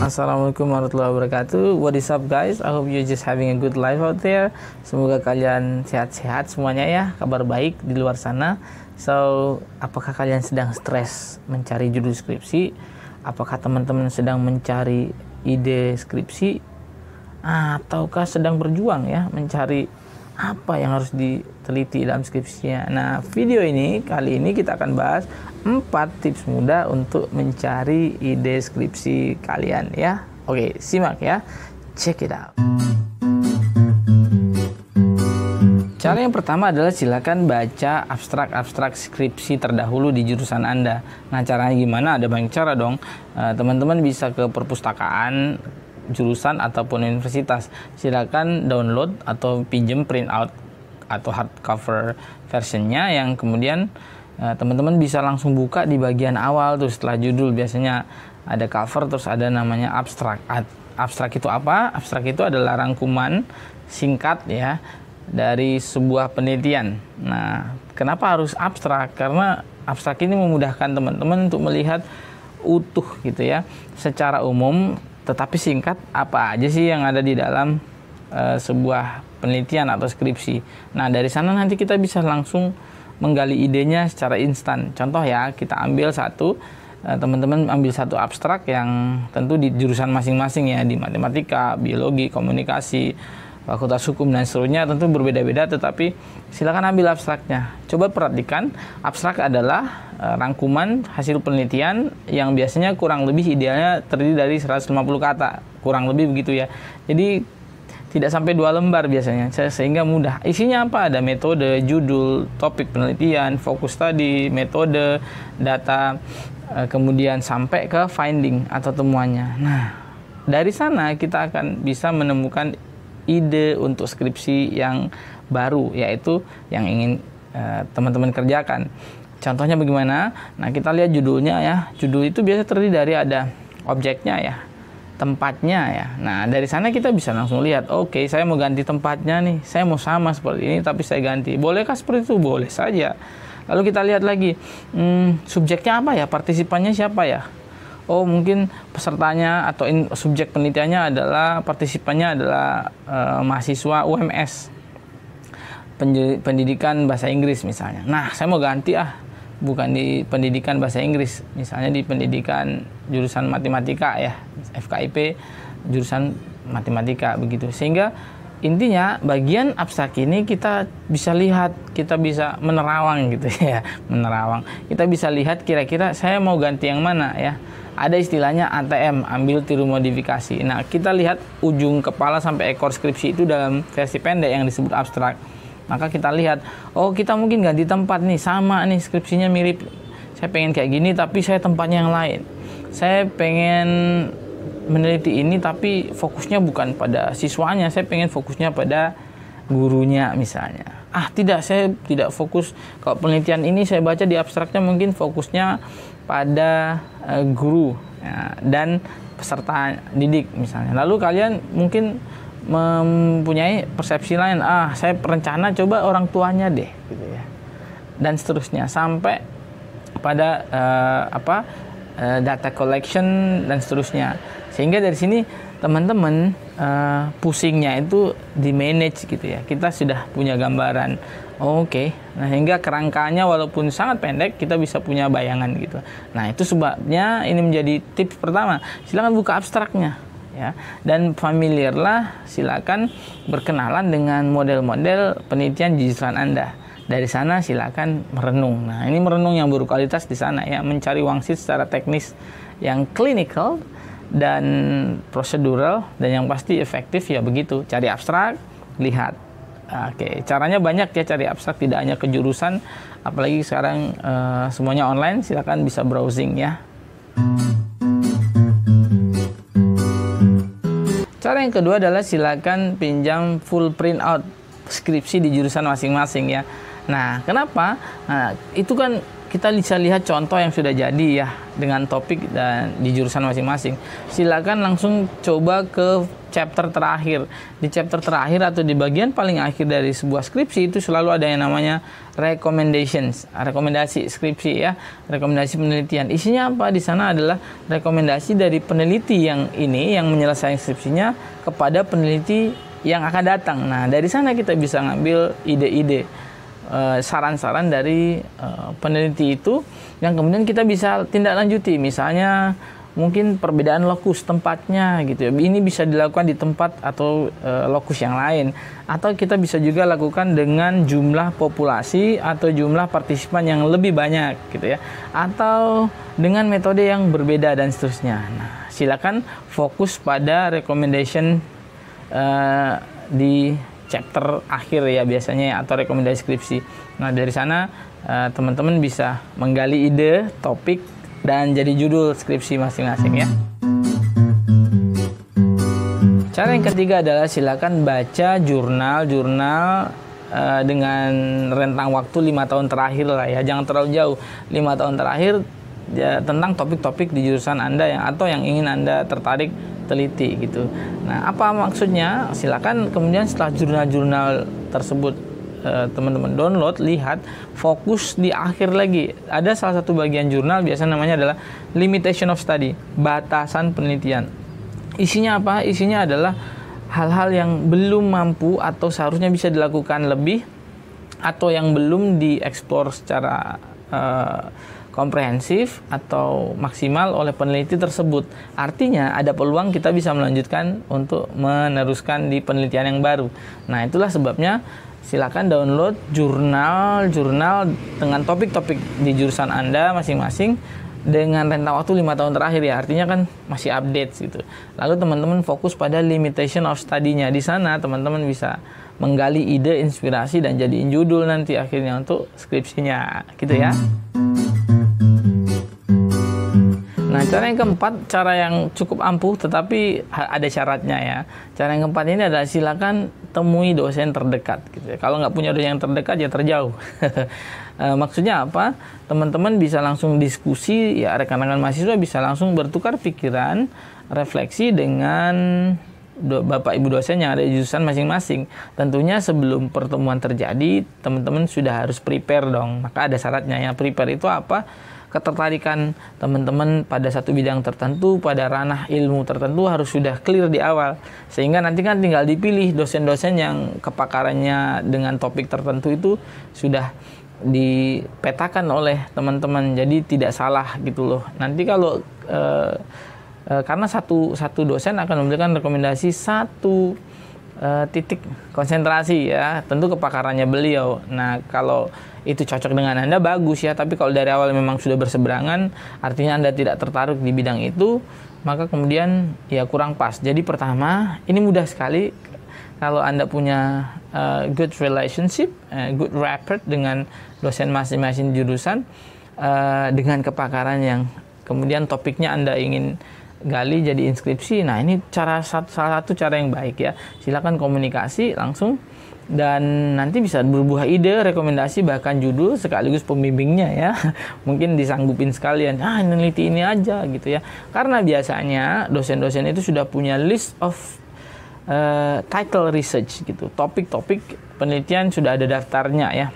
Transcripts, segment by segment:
Assalamualaikum warahmatullahi wabarakatuh. What is up guys? I hope you just having a good life out there. Semoga kalian sehat-sehat semuanya ya, kabar baik di luar sana. So, apakah kalian sedang stres mencari judul skripsi? Apakah teman-teman sedang mencari ide skripsi? Ataukah sedang berjuang ya mencari apa yang harus diteliti dalam skripsinya? Nah, video ini kali ini kita akan bahas 4 tips mudah untuk mencari ide skripsi kalian ya. Oke, simak ya. Check it out. Cara yang pertama adalah silakan baca abstrak-abstrak skripsi terdahulu di jurusan Anda. Nah, caranya gimana? Ada banyak cara dong. Teman-teman bisa ke perpustakaan jurusan ataupun universitas. Silakan download atau pinjam print out atau hardcover versionnya yang kemudian teman-teman bisa langsung buka di bagian awal tuh setelah judul. Biasanya ada cover terus ada namanya abstrak. Abstrak itu apa? Abstrak itu adalah rangkuman singkat ya dari sebuah penelitian. Nah, kenapa harus abstrak? Karena abstrak ini memudahkan teman-teman untuk melihat utuh gitu ya, secara umum tetapi singkat apa aja sih yang ada di dalam sebuah penelitian atau skripsi. Nah, dari sana nanti kita bisa langsung menggali idenya secara instan. Contoh ya, kita ambil satu, teman-teman ambil satu abstrak yang tentu di jurusan masing-masing ya, di matematika, biologi, komunikasi, fakultas hukum dan seterusnya tentu berbeda-beda, tetapi silakan ambil abstraknya. Coba perhatikan, abstrak adalah rangkuman hasil penelitian yang biasanya kurang lebih idealnya terdiri dari 150 kata, kurang lebih begitu ya. Jadi tidak sampai 2 lembar biasanya, sehingga mudah. Isinya apa? Ada metode, judul, topik penelitian, fokus tadi, metode, data, kemudian sampai ke finding atau temuannya. Nah, dari sana kita akan bisa menemukan ide untuk skripsi yang baru, yaitu yang ingin teman-teman kerjakan. Contohnya bagaimana? Nah, kita lihat judulnya ya. Judul itu biasa terdiri dari ada objeknya ya, tempatnya ya. Nah, dari sana kita bisa langsung lihat, oke, saya mau ganti tempatnya nih. Saya mau sama seperti ini tapi saya ganti. Bolehkah seperti itu? Boleh saja. Lalu kita lihat lagi, subjeknya apa ya? Partisipannya siapa ya? Oh, mungkin pesertanya atau subjek penelitiannya adalah, partisipannya adalah mahasiswa UMS, pendidikan bahasa Inggris misalnya. Nah, saya mau ganti bukan di pendidikan bahasa Inggris, misalnya di pendidikan jurusan matematika ya, FKIP jurusan matematika begitu. Sehingga intinya bagian abstrak ini kita bisa lihat, kita bisa menerawang gitu ya, menerawang. Kita bisa lihat kira-kira saya mau ganti yang mana ya. Ada istilahnya ATM, ambil tiru modifikasi. Nah, kita lihat ujung kepala sampai ekor skripsi itu dalam versi pendek yang disebut abstrak. Maka kita lihat, oh kita mungkin ganti tempat nih, sama nih skripsinya mirip. Saya pengen kayak gini tapi saya tempatnya yang lain. Saya pengen meneliti ini tapi fokusnya bukan pada siswanya, saya pengen fokusnya pada gurunya misalnya. Tidak, saya tidak fokus. Kalau penelitian ini saya baca di abstraknya mungkin fokusnya pada guru ya, dan peserta didik misalnya. Lalu kalian mungkin mempunyai persepsi lain, saya perencana coba orang tuanya deh gitu ya, dan seterusnya sampai pada data collection dan seterusnya. Sehingga dari sini teman-teman pusingnya itu di manage gitu ya. Kita sudah punya gambaran. Oke. Nah, hingga kerangkanya walaupun sangat pendek kita bisa punya bayangan gitu. Nah, itu sebabnya ini menjadi tips pertama. Silakan buka abstraknya ya. Dan familiarlah, silakan berkenalan dengan model-model penelitian di jurusan Anda. Dari sana silakan merenung. Nah, ini merenung yang berkualitas di sana ya, mencari wangsit secara teknis yang clinical dan prosedural dan yang pasti efektif ya begitu. Cari abstrak, lihat. Oke, caranya banyak ya cari abstrak, tidak hanya ke jurusan, apalagi sekarang semuanya online, silakan bisa browsing ya. Cara yang kedua adalah silakan pinjam full print out skripsi di jurusan masing-masing ya. Nah, kenapa? Nah, itu kan kita bisa lihat contoh yang sudah jadi ya dengan topik dan di jurusan masing-masing. Silakan langsung coba ke chapter terakhir. Di chapter terakhir atau di bagian paling akhir dari sebuah skripsi itu selalu ada yang namanya rekomendasi skripsi ya, rekomendasi penelitian. Isinya apa? Di sana adalah rekomendasi dari peneliti yang menyelesaikan skripsinya kepada peneliti yang akan datang. Nah, dari sana kita bisa ngambil ide-ide, saran-saran dari peneliti itu yang kemudian kita bisa tindak lanjuti. Misalnya mungkin perbedaan lokus tempatnya gitu ya. Ini bisa dilakukan di tempat atau lokus yang lain, atau kita bisa juga lakukan dengan jumlah populasi atau jumlah partisipan yang lebih banyak gitu ya, atau dengan metode yang berbeda dan seterusnya. Nah, silakan fokus pada recommendation di chapter akhir ya biasanya, atau rekomendasi skripsi. Nah, dari sana teman-teman bisa menggali ide, topik, dan jadi judul skripsi masing-masing ya. Cara yang ketiga adalah silakan baca jurnal-jurnal dengan rentang waktu 5 tahun terakhir lah ya, jangan terlalu jauh. 5 tahun terakhir ya, tentang topik-topik di jurusan Anda atau yang ingin Anda tertarik teliti gitu. Nah, apa maksudnya? Silakan kemudian setelah jurnal-jurnal tersebut teman-teman download, lihat, fokus di akhir lagi. Ada salah satu bagian jurnal biasanya namanya adalah limitation of study, batasan penelitian. Isinya apa? Isinya adalah hal-hal yang belum mampu atau seharusnya bisa dilakukan lebih, atau yang belum dieksplor secara komprehensif atau maksimal oleh peneliti tersebut. Artinya ada peluang kita bisa melanjutkan untuk meneruskan di penelitian yang baru. Nah, itulah sebabnya silakan download jurnal-jurnal dengan topik-topik di jurusan Anda masing-masing dengan rentang waktu 5 tahun terakhir ya. Artinya kan masih update gitu. Lalu teman-teman fokus pada limitation of study-nya. Di sana teman-teman bisa menggali ide, inspirasi, dan jadiin judul nanti akhirnya untuk skripsinya gitu ya. Nah, cara yang keempat, cara yang cukup ampuh tetapi ada syaratnya ya. Cara yang keempat ini adalah silakan temui dosen terdekat gitu ya. Kalau nggak punya dosen yang terdekat ya terjauh. Maksudnya apa? Teman-teman bisa langsung diskusi ya, rekan-rekan mahasiswa bisa langsung bertukar pikiran, refleksi dengan Bapak Ibu dosen yang ada di jurusan masing-masing. Tentunya sebelum pertemuan terjadi, teman-teman sudah harus prepare dong. Maka ada syaratnya ya. Prepare itu apa? Ketertarikan teman-teman pada satu bidang tertentu, pada ranah ilmu tertentu harus sudah clear di awal, sehingga nanti kan tinggal dipilih dosen-dosen yang kepakarannya dengan topik tertentu itu sudah dipetakan oleh teman-teman, jadi tidak salah gitu loh. Nanti kalau karena satu dosen akan memberikan rekomendasi satu titik konsentrasi ya, tentu kepakarannya beliau. Nah, kalau itu cocok dengan Anda bagus ya, tapi kalau dari awal memang sudah berseberangan, artinya Anda tidak tertarik di bidang itu, maka kemudian ya kurang pas. Jadi pertama, ini mudah sekali kalau Anda punya good relationship, good rapport dengan dosen masing-masing jurusan, dengan kepakaran yang kemudian topiknya Anda ingin gali jadi inskripsi. Nah, ini salah satu cara yang baik ya. Silakan komunikasi langsung dan nanti bisa berbuah ide, rekomendasi, bahkan judul sekaligus pembimbingnya ya. Mungkin disanggupin sekalian, neliti ini aja gitu ya. Karena biasanya dosen-dosen itu sudah punya list of title research gitu. Topik-topik penelitian sudah ada daftarnya ya,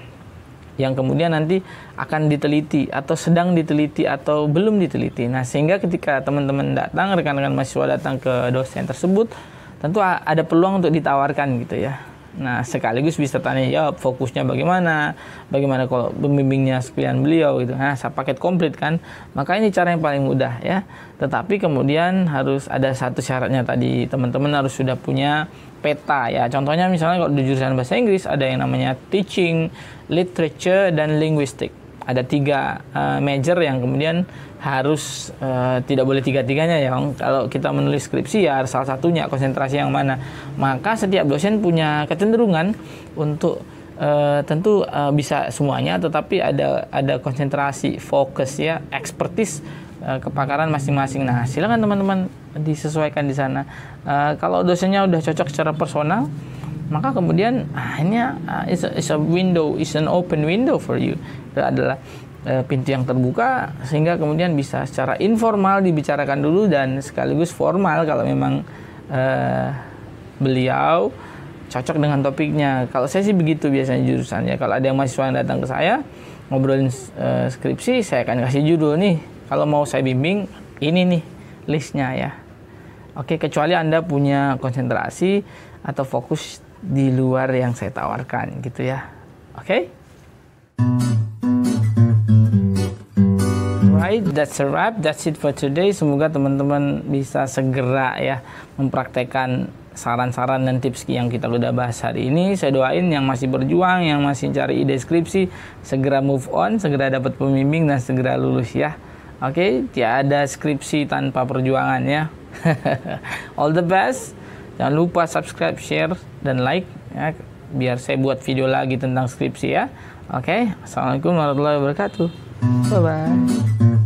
yang kemudian nanti akan diteliti atau sedang diteliti atau belum diteliti. Nah, sehingga ketika teman-teman datang, rekan-rekan mahasiswa datang ke dosen tersebut, tentu ada peluang untuk ditawarkan gitu ya. Nah, sekaligus bisa tanya jawab, fokusnya bagaimana kalau pembimbingnya sekalian beliau gitu. Nah, paket komplit kan. Maka ini cara yang paling mudah ya. Tetapi kemudian harus ada satu syaratnya tadi, teman-teman harus sudah punya peta ya. Contohnya misalnya kalau di jurusan bahasa Inggris ada yang namanya teaching, literature, dan linguistik. Ada 3 major yang kemudian harus tidak boleh tiga-tiganya ya. Kalau kita menulis skripsi ya harus salah satunya, konsentrasi yang mana. Maka setiap dosen punya kecenderungan untuk tentu bisa semuanya, tetapi ada konsentrasi, fokus ya, expertise, kepakaran masing-masing. Nah, silakan teman-teman disesuaikan di sana. Kalau dosennya udah cocok secara personal, maka kemudian ini is a window, is an open window for you. Itu adalah pintu yang terbuka, sehingga kemudian bisa secara informal dibicarakan dulu dan sekaligus formal kalau memang beliau cocok dengan topiknya. Kalau saya sih begitu biasanya jurusannya. Kalau ada yang mahasiswa yang datang ke saya ngobrolin skripsi, saya akan kasih judul nih. Kalau mau saya bimbing, ini nih listnya ya. Oke, kecuali Anda punya konsentrasi atau fokus di luar yang saya tawarkan gitu ya. Oke? Right, that's a wrap. That's it for today. Semoga teman-teman bisa segera ya mempraktekkan saran-saran dan tips yang kita udah bahas hari ini. Saya doain yang masih berjuang, yang masih cari ide skripsi, segera move on, segera dapat pembimbing dan segera lulus ya. Oke, tiada skripsi tanpa perjuangan ya. All the best. Jangan lupa subscribe, share, dan like ya, biar saya buat video lagi tentang skripsi ya. Oke, assalamualaikum warahmatullahi wabarakatuh. Bye bye.